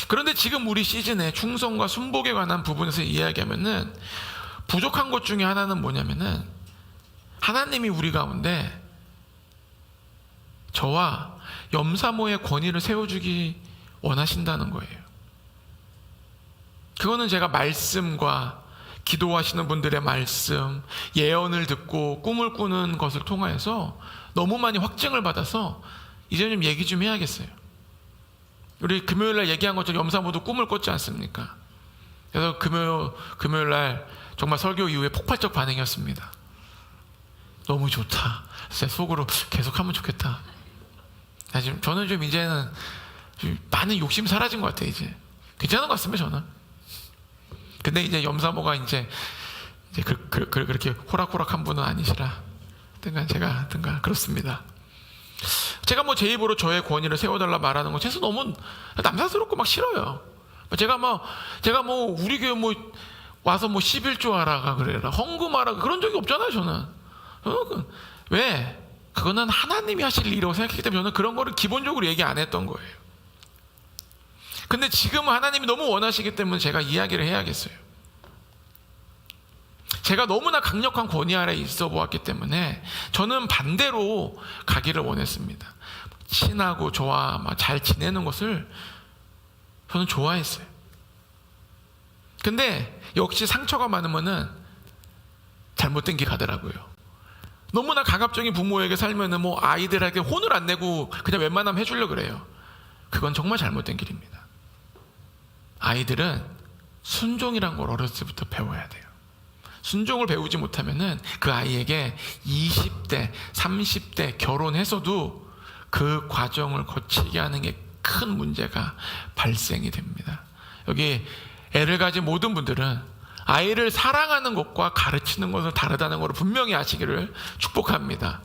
그런데 지금 우리 시즌에 충성과 순복에 관한 부분에서 이야기하면은 부족한 것 중에 하나는 뭐냐면은 하나님이 우리 가운데 저와 염사모의 권위를 세워주기 원하신다는 거예요. 그거는 제가 말씀과 기도하시는 분들의 말씀, 예언을 듣고 꿈을 꾸는 것을 통하여서 너무 많이 확증을 받아서 이제 좀 얘기 좀 해야겠어요. 우리 금요일날 얘기한 것처럼 염사모도 꿈을 꿨지 않습니까? 그래서 금요일날 정말 설교 이후에 폭발적 반응이었습니다. 너무 좋다. 진짜 속으로 계속하면 좋겠다. 저는 좀 이제는 좀 많은 욕심 사라진 것 같아요. 이제 괜찮은 것 같습니다. 저는. 근데 이제 염사모가 이제 그렇게 호락호락한 분은 아니시라. 제가 그렇습니다. 제가 뭐 제 입으로 저의 권위를 세워달라 말하는 건 최소 너무 남사스럽고 막 싫어요. 제가 우리 교회 와서 11조 하라가 그래라 헌금하라 그런 적이 없잖아요. 저는 왜? 그거는 하나님이 하실 일이라고 생각했기 때문에 저는 그런 거를 기본적으로 얘기 안 했던 거예요. 근데 지금은 하나님이 너무 원하시기 때문에 제가 이야기를 해야겠어요. 제가 너무나 강력한 권위 아래에 있어 보았기 때문에 저는 반대로 가기를 원했습니다. 친하고 저와 잘 지내는 것을 저는 좋아했어요. 근데 역시 상처가 많으면은 잘못된 길 가더라고요. 너무나 강압적인 부모에게 살면은 아이들에게 혼을 안 내고 그냥 웬만하면 해주려고 그래요. 그건 정말 잘못된 길입니다. 아이들은 순종이란 걸 어렸을 때부터 배워야 돼요. 순종을 배우지 못하면은 그 아이에게 20대, 30대 결혼해서도 그 과정을 거치게 하는 게 큰 문제가 발생이 됩니다. 여기 애를 가진 모든 분들은 아이를 사랑하는 것과 가르치는 것은 다르다는 것을 분명히 아시기를 축복합니다.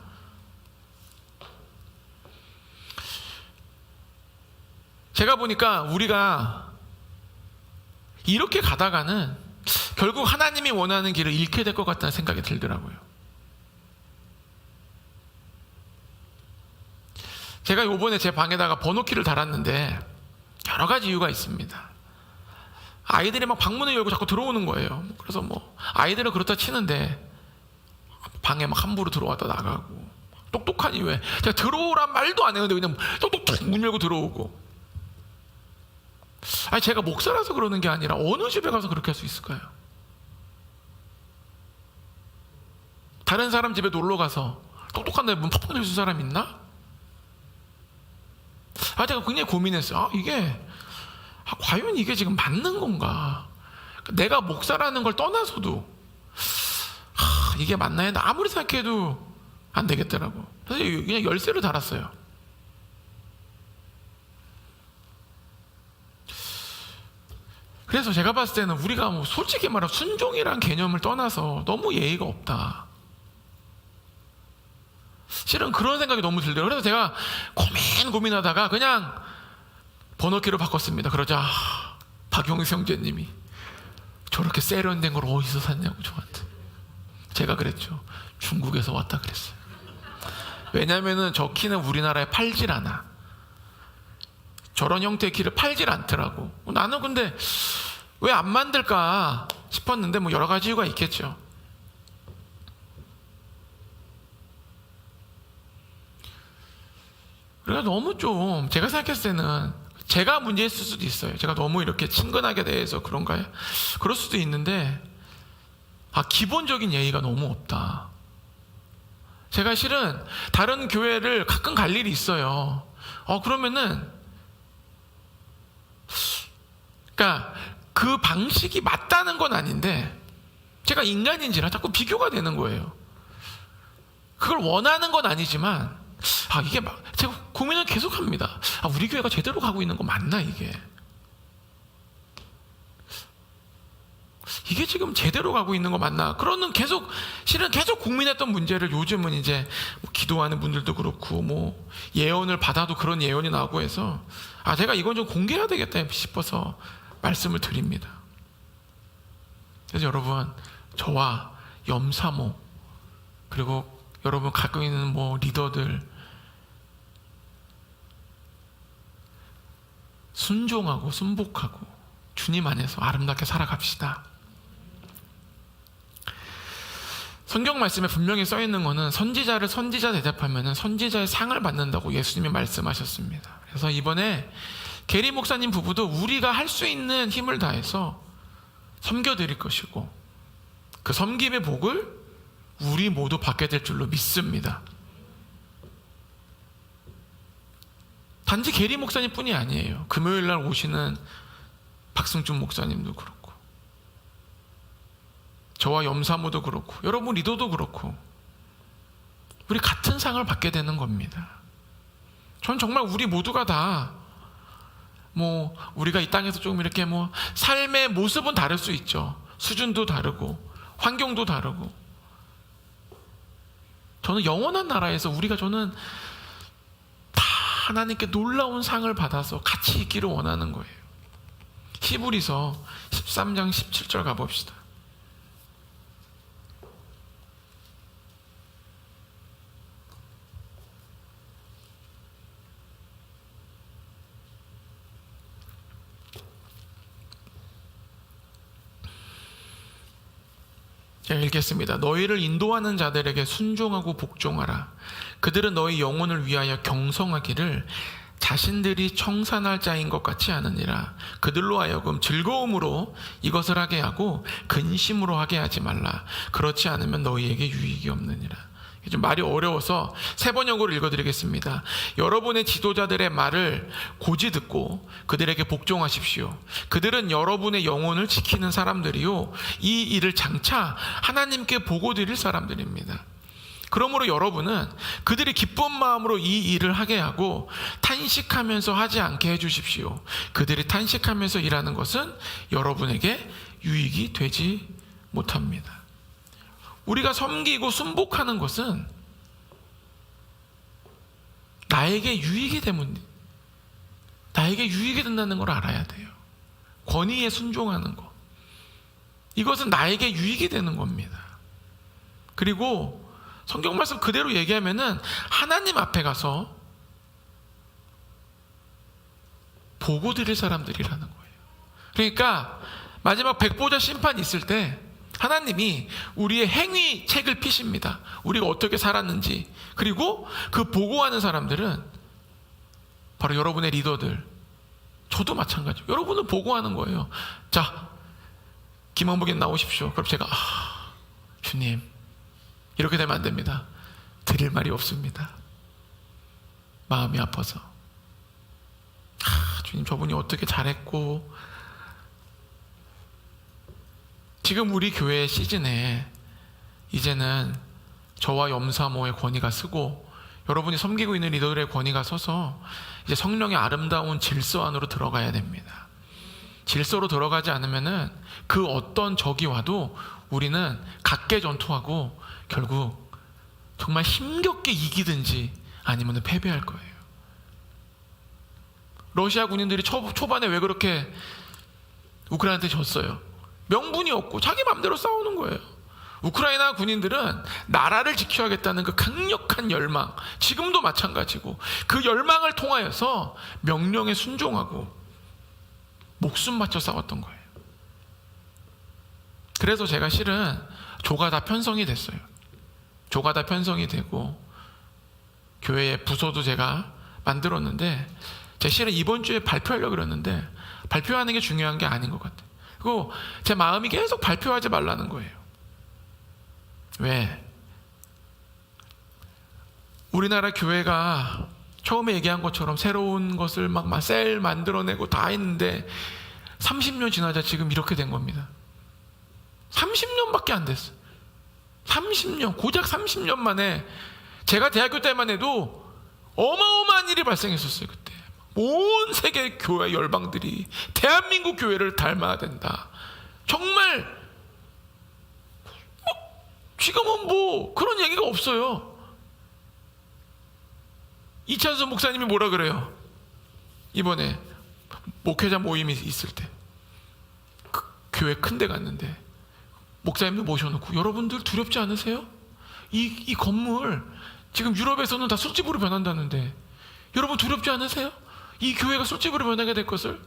제가 보니까 우리가 이렇게 가다가는 결국 하나님이 원하는 길을 잃게 될 것 같다는 생각이 들더라고요. 제가 요번에 제 방에다가 번호키를 달았는데 여러 가지 이유가 있습니다. 아이들이 막 방문을 열고 자꾸 들어오는 거예요. 그래서 아이들은 그렇다 치는데 방에 막 함부로 들어왔다 나가고 똑똑하니 왜 제가 들어오란 말도 안 했는데 그냥 똑똑 문 열고 들어오고. 제가 목사라서 그러는 게 아니라 어느 집에 가서 그렇게 할 수 있을까요? 다른 사람 집에 놀러 가서 똑똑한데 문 팍팍 열수 사람 있나? 제가 굉장히 고민했어요. 과연 이게 지금 맞는 건가? 내가 목사라는 걸 떠나서도 이게 맞나 했는데 아무리 생각해도 안 되겠더라고. 그래서 그냥 열쇠를 달았어요. 그래서 제가 봤을 때는 우리가 솔직히 말하면 순종이란 개념을 떠나서 너무 예의가 없다. 실은 그런 생각이 너무 들더라고요. 그래서 제가 고민하다가 그냥 번호키로 바꿨습니다. 그러자 박용수 형제님이 저렇게 세련된 걸 어디서 샀냐고 저한테. 제가 그랬죠. 중국에서 왔다 그랬어요. 왜냐면은 저 키는 우리나라에 팔질 않아. 저런 형태의 길을 팔질 않더라고. 나는 근데 왜 안 만들까 싶었는데 뭐 여러 가지 이유가 있겠죠. 그래서 너무 좀 제가 생각했을 때는 제가 문제였을 수도 있어요. 제가 너무 이렇게 친근하게 대해서 그런가요? 그럴 수도 있는데 기본적인 예의가 너무 없다. 제가 실은 다른 교회를 가끔 갈 일이 있어요. 그러면은 그러니까 그 방식이 맞다는 건 아닌데 제가 인간인지라 자꾸 비교가 되는 거예요. 그걸 원하는 건 아니지만 이게 제가 고민을 계속 합니다. 우리 교회가 제대로 가고 있는 거 맞나 이게 지금 제대로 가고 있는 거 맞나? 그러는 실은 계속 고민했던 문제를 요즘은 이제 뭐 기도하는 분들도 그렇고 뭐 예언을 받아도 그런 예언이 나오고 해서 제가 이건 좀 공개해야 되겠다 싶어서 말씀을 드립니다. 그래서 여러분, 저와 염사모 그리고 여러분 갖고 있는 뭐 리더들 순종하고 순복하고 주님 안에서 아름답게 살아갑시다. 성경 말씀에 분명히 써 있는 거는 선지자를 선지자 대접하면 선지자의 상을 받는다고 예수님이 말씀하셨습니다. 그래서 이번에 게리 목사님 부부도 우리가 할 수 있는 힘을 다해서 섬겨드릴 것이고 그 섬김의 복을 우리 모두 받게 될 줄로 믿습니다. 단지 게리 목사님 뿐이 아니에요. 금요일 날 오시는 박승준 목사님도 그렇고 저와 염사모도 그렇고 여러분 리더도 그렇고 우리 같은 상을 받게 되는 겁니다. 전 정말 우리 모두가 다 뭐 우리가 이 땅에서 조금 이렇게 뭐 삶의 모습은 다를 수 있죠. 수준도 다르고 환경도 다르고 저는 영원한 나라에서 저는 다 하나님께 놀라운 상을 받아서 같이 있기를 원하는 거예요. 히브리서 13장 17절 가봅시다. 제가 읽겠습니다. 너희를 인도하는 자들에게 순종하고 복종하라. 그들은 너희 영혼을 위하여 경성하기를 자신들이 청산할 자인 것 같이 하느니라. 그들로 하여금 즐거움으로 이것을 하게 하고 근심으로 하게 하지 말라. 그렇지 않으면 너희에게 유익이 없느니라. 좀 말이 어려워서 세 번역으로 읽어드리겠습니다. 여러분의 지도자들의 말을 고지 듣고 그들에게 복종하십시오. 그들은 여러분의 영혼을 지키는 사람들이요 이 일을 장차 하나님께 보고 드릴 사람들입니다. 그러므로 여러분은 그들이 기쁜 마음으로 이 일을 하게 하고 탄식하면서 하지 않게 해주십시오. 그들이 탄식하면서 일하는 것은 여러분에게 유익이 되지 못합니다. 우리가 섬기고 순복하는 것은 나에게 유익이 된다는 걸 알아야 돼요. 권위에 순종하는 것, 이것은 나에게 유익이 되는 겁니다. 그리고 성경 말씀 그대로 얘기하면은 하나님 앞에 가서 보고 드릴 사람들이라는 거예요. 그러니까 마지막 백보자 심판이 있을 때 하나님이 우리의 행위 책을 피십니다. 우리가 어떻게 살았는지. 그리고 그 보고하는 사람들은 바로 여러분의 리더들, 저도 마찬가지예요. 여러분을 보고하는 거예요. 자, 김원복에 나오십시오. 그럼 제가 주님, 이렇게 되면 안 됩니다. 드릴 말이 없습니다. 마음이 아파서. 주님, 저분이 어떻게 잘했고. 지금 우리 교회 시즌에 이제는 저와 염사모의 권위가 서고 여러분이 섬기고 있는 리더들의 권위가 서서 이제 성령의 아름다운 질서 안으로 들어가야 됩니다. 질서로 들어가지 않으면은 그 어떤 적이 와도 우리는 각계 전투하고 결국 정말 힘겹게 이기든지 아니면 패배할 거예요. 러시아 군인들이 초반에 왜 그렇게 우크라이나한테 졌어요? 명분이 없고 자기 마음대로 싸우는 거예요. 우크라이나 군인들은 나라를 지켜야겠다는 그 강력한 열망, 지금도 마찬가지고 그 열망을 통하여서 명령에 순종하고 목숨 바쳐 싸웠던 거예요. 그래서 제가 실은 조가 다 편성이 됐어요. 조가 다 편성이 되고 교회의 부서도 제가 만들었는데, 제가 실은 이번 주에 발표하려고 그랬는데 발표하는 게 중요한 게 아닌 것 같아요. 그리고 제 마음이 계속 발표하지 말라는 거예요. 왜? 우리나라 교회가 처음에 얘기한 것처럼 새로운 것을 막 셀 만들어내고 다 했는데 30년 지나자 지금 이렇게 된 겁니다. 30년밖에 안 됐어요. 30년, 고작 30년 만에. 제가 대학교 때만 해도 어마어마한 일이 발생했었어요. 그때 온 세계 교회 열방들이 대한민국 교회를 닮아야 된다. 정말 지금은 뭐 그런 얘기가 없어요. 이찬수 목사님이 뭐라 그래요? 이번에 목회자 모임이 있을 때 교회 큰 데 갔는데 목사님도 모셔놓고, 여러분들 두렵지 않으세요? 이 건물 지금 유럽에서는 다 술집으로 변한다는데 여러분 두렵지 않으세요? 이 교회가 술집으로 변하게 될 것을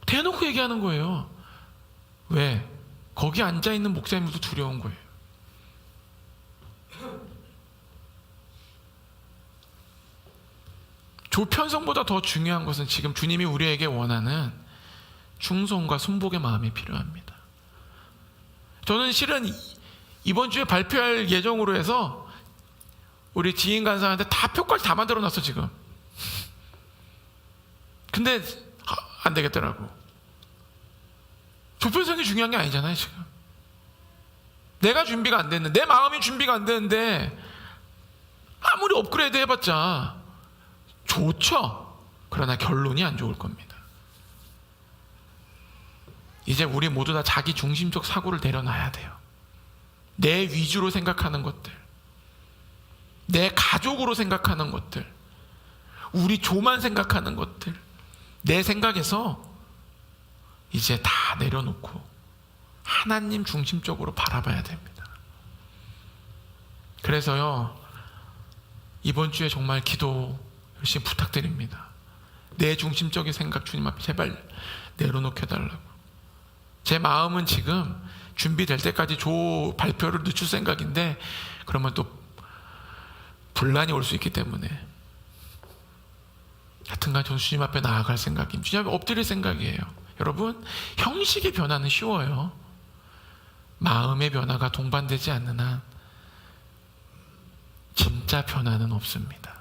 대놓고 얘기하는 거예요. 왜? 거기 앉아있는 목사님들도 두려운 거예요. 조편성보다 더 중요한 것은 지금 주님이 우리에게 원하는 충성과 순복의 마음이 필요합니다. 저는 실은 이번 주에 발표할 예정으로 해서 우리 지인 간사한테 다 표까지 다 만들어 놨어 지금. 근데 안 되겠더라고. 조편성이 중요한 게 아니잖아요 지금. 내가 준비가 안 됐는데, 내 마음이 준비가 안 되는데 아무리 업그레이드 해봤자 좋죠. 그러나 결론이 안 좋을 겁니다. 이제 우리 모두 다 자기 중심적 사고를 내려놔야 돼요. 내 위주로 생각하는 것들, 내 가족으로 생각하는 것들, 우리 조만 생각하는 것들, 내 생각에서 이제 다 내려놓고 하나님 중심적으로 바라봐야 됩니다. 그래서요, 이번 주에 정말 기도 열심히 부탁드립니다. 내 중심적인 생각 주님 앞에 제발 내려놓게 달라고. 제 마음은 지금 준비될 때까지 조 발표를 늦출 생각인데, 그러면 또 분란이 올 수 있기 때문에 하여튼간 저는 주님 앞에 나아갈 생각입니다. 주님 앞에 엎드릴 생각이에요. 여러분, 형식의 변화는 쉬워요. 마음의 변화가 동반되지 않는 한 진짜 변화는 없습니다.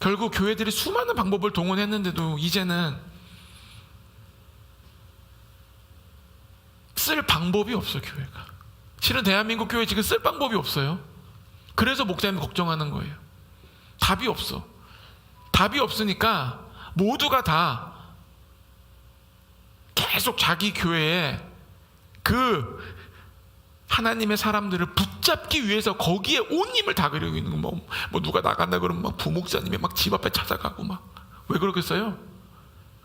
결국 교회들이 수많은 방법을 동원했는데도 이제는 쓸 방법이 없어. 교회가 실은 대한민국 교회 지금 쓸 방법이 없어요. 그래서 목사님 걱정하는 거예요. 답이 없어. 답이 없으니까 모두가 다 계속 자기 교회에 그 하나님의 사람들을 붙잡기 위해서 거기에 온 힘을 다 그리고 있는 거. 뭐 누가 나간다 그러면 막 부목사님이 막 집 앞에 찾아가고 막. 왜 그러겠어요?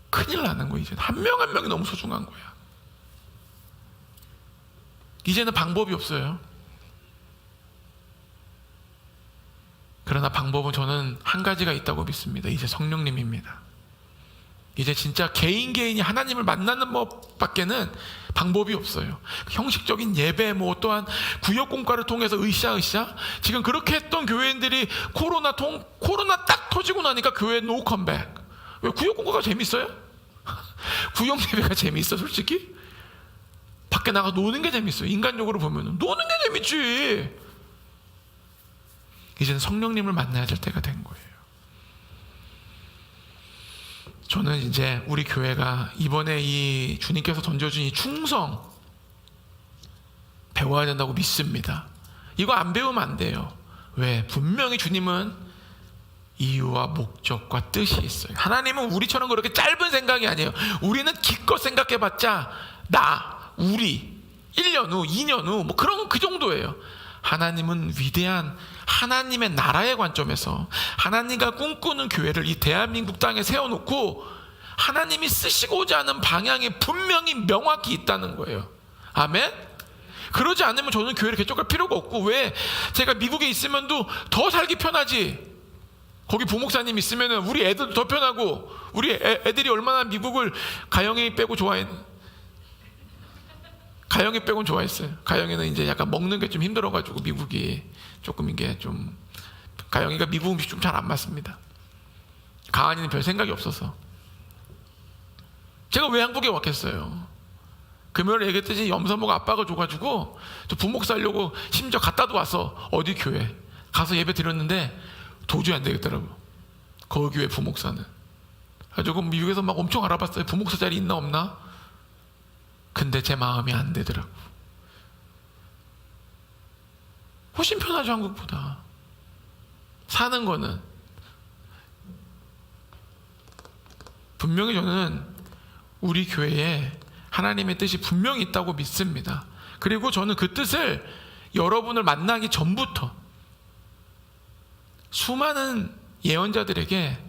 큰일 나는 거. 이제 한 명 한 명이 너무 소중한 거야. 이제는 방법이 없어요. 그러나 방법은 저는 한 가지가 있다고 믿습니다. 이제 성령님입니다. 이제 진짜 개인이 하나님을 만나는 법밖에는 방법이 없어요. 형식적인 예배, 뭐 또한 구역공과를 통해서 으쌰으쌰. 지금 그렇게 했던 교회인들이 코로나 딱 터지고 나니까 교회 노 컴백. 왜? 구역공과가 재밌어요? 구역 예배가 재밌어 솔직히? 밖에 나가 노는 게 재밌어요. 인간적으로 보면 노는 게 재밌지. 이제는 성령님을 만나야 될 때가 된 거예요. 저는 이제 우리 교회가 이번에 이 주님께서 던져준 이 충성 배워야 된다고 믿습니다. 이거 안 배우면 안 돼요. 왜? 분명히 주님은 이유와 목적과 뜻이 있어요. 하나님은 우리처럼 그렇게 짧은 생각이 아니에요. 우리는 기껏 생각해봤자 우리 1년 후, 2년 후 뭐 그런 그 정도예요. 하나님은 위대한 하나님의 나라의 관점에서 하나님과 꿈꾸는 교회를 이 대한민국 땅에 세워놓고 하나님이 쓰시고자 하는 방향이 분명히 명확히 있다는 거예요. 아멘? 그러지 않으면 저는 교회를 개척할 필요가 없고, 왜 제가 미국에 있으면도 더 살기 편하지. 거기 부목사님 있으면 우리 애들도 더 편하고, 우리 애들이 얼마나 미국을 가영이 빼고 가영이 빼고는 좋아했어요. 가영이는 이제 약간 먹는 게 좀 힘들어가지고 미국이 조금 이게 좀, 가영이가 미국 음식 좀 잘 안 맞습니다. 가은이는 별 생각이 없어서. 제가 왜 한국에 왔겠어요? 금요일에 얘기했듯이 염사모가 압박을 줘가지고 저 부목 살려고 심지어 갔다도 왔어. 어디 교회 가서 예배 드렸는데 도저히 안 되겠더라고, 거기 교회 부목사는. 그래가지고 미국에서 막 엄청 알아봤어요. 부목사 자리 있나 없나. 근데 제 마음이 안 되더라고. 훨씬 편하죠, 한국보다. 사는 거는. 분명히 저는 우리 교회에 하나님의 뜻이 분명히 있다고 믿습니다. 그리고 저는 그 뜻을 여러분을 만나기 전부터 수많은 예언자들에게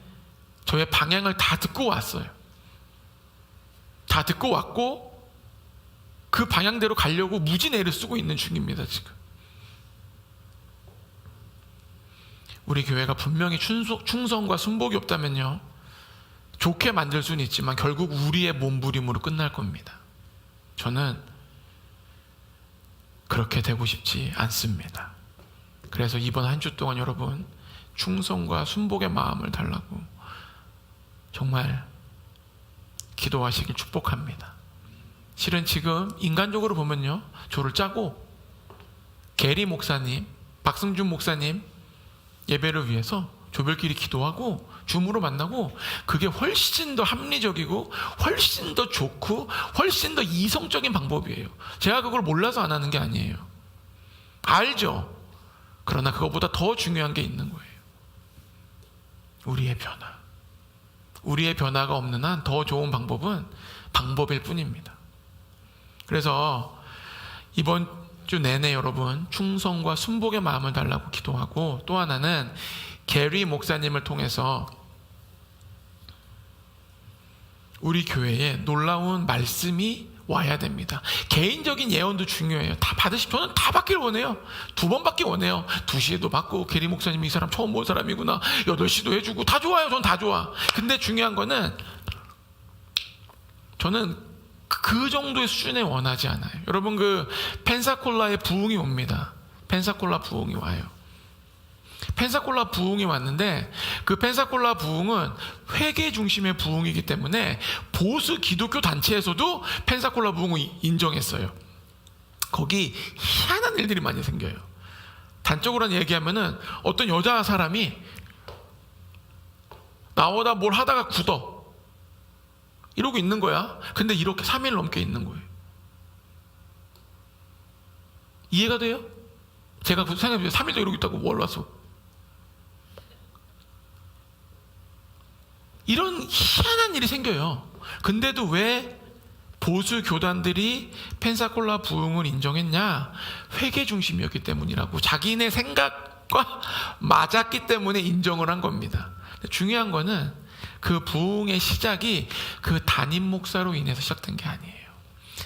저의 방향을 다 듣고 왔어요. 다 듣고 왔고 그 방향대로 가려고 무진 애를 쓰고 있는 중입니다, 지금. 우리 교회가 분명히 충성과 순복이 없다면요, 좋게 만들 수는 있지만 결국 우리의 몸부림으로 끝날 겁니다. 저는 그렇게 되고 싶지 않습니다. 그래서 이번 한 주 동안 여러분 충성과 순복의 마음을 달라고 정말 기도하시길 축복합니다. 실은 지금 인간적으로 보면요, 저를 짜고 게리 목사님, 박승준 목사님 예배를 위해서 조별끼리 기도하고 줌으로 만나고, 그게 훨씬 더 합리적이고 훨씬 더 좋고 훨씬 더 이성적인 방법이에요. 제가 그걸 몰라서 안 하는 게 아니에요. 알죠. 그러나 그것보다 더 중요한 게 있는 거예요. 우리의 변화. 우리의 변화가 없는 한 더 좋은 방법은 방법일 뿐입니다. 그래서 이번 주 내내 여러분 충성과 순복의 마음을 달라고 기도하고, 또 하나는 게리 목사님을 통해서 우리 교회에 놀라운 말씀이 와야 됩니다. 개인적인 예언도 중요해요. 다 저는 다 받길 원해요. 2번 받기 원해요. 2시에도 받고, 게리 목사님이 이 사람 처음 본 사람이구나, 8시도 해주고, 다 좋아요. 전 다 좋아. 근데 중요한 거는 저는 그 정도의 수준에 원하지 않아요. 여러분, 그 펜사콜라의 부흥이 옵니다. 펜사콜라 부흥이 와요. 펜사콜라 부흥이 왔는데, 그 펜사콜라 부흥은 회계 중심의 부흥이기 때문에 보수 기독교 단체에서도 펜사콜라 부흥을 인정했어요. 거기 희한한 일들이 많이 생겨요. 단적으로 얘기하면은 어떤 여자 사람이 나오다 뭘 하다가 굳어 이러고 있는 거야. 근데 이렇게 3일 넘게 있는 거예요. 이해가 돼요? 제가 생각해보세요. 3일도 이러고 있다고 뭘 와서. 이런 희한한 일이 생겨요. 근데도 왜 보수 교단들이 펜사콜라 부흥을 인정했냐? 회계 중심이었기 때문이라고. 자기네 생각과 맞았기 때문에 인정을 한 겁니다. 중요한 거는 그 부흥의 시작이 그 담임 목사로 인해서 시작된 게 아니에요.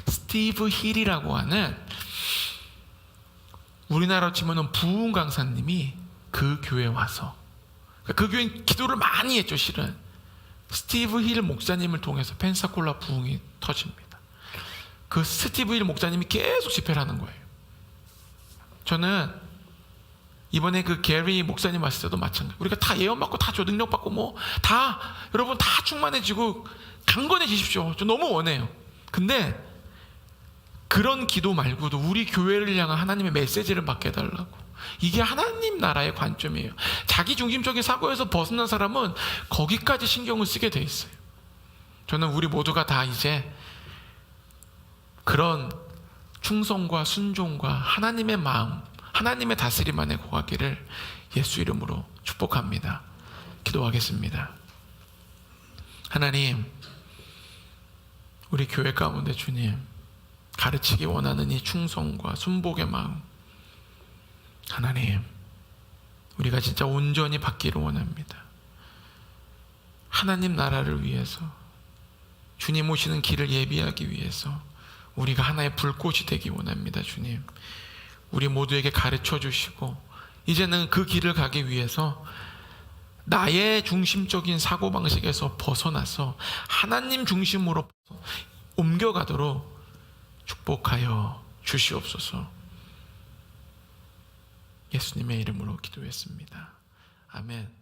스티브 힐이라고 하는, 우리나라로 치면은 부흥 강사님이 그 교회에 와서, 그 교회는 기도를 많이 했죠. 실은 스티브 힐 목사님을 통해서 펜사콜라 부흥이 터집니다. 그 스티브 힐 목사님이 계속 집회를 하는 거예요. 저는 이번에 그 게리 목사님 왔을 때도 마찬가지. 우리가 다 예언 받고 다 능력 받고 뭐 다 여러분 다 충만해지고 강건해지십시오. 저 너무 원해요. 근데 그런 기도 말고도 우리 교회를 향한 하나님의 메시지를 받게 해달라고. 이게 하나님 나라의 관점이에요. 자기 중심적인 사고에서 벗어난 사람은 거기까지 신경을 쓰게 돼 있어요. 저는 우리 모두가 다 이제 그런 충성과 순종과 하나님의 마음, 하나님의 다스림 안에 거하기를 예수 이름으로 축복합니다. 기도하겠습니다. 하나님, 우리 교회 가운데 주님 가르치기 원하는 이 충성과 순복의 마음, 하나님, 우리가 진짜 온전히 받기를 원합니다. 하나님 나라를 위해서, 주님 오시는 길을 예비하기 위해서 우리가 하나의 불꽃이 되기 원합니다. 주님, 우리 모두에게 가르쳐 주시고 이제는 그 길을 가기 위해서 나의 중심적인 사고방식에서 벗어나서 하나님 중심으로 옮겨가도록 축복하여 주시옵소서. 예수님의 이름으로 기도했습니다. 아멘.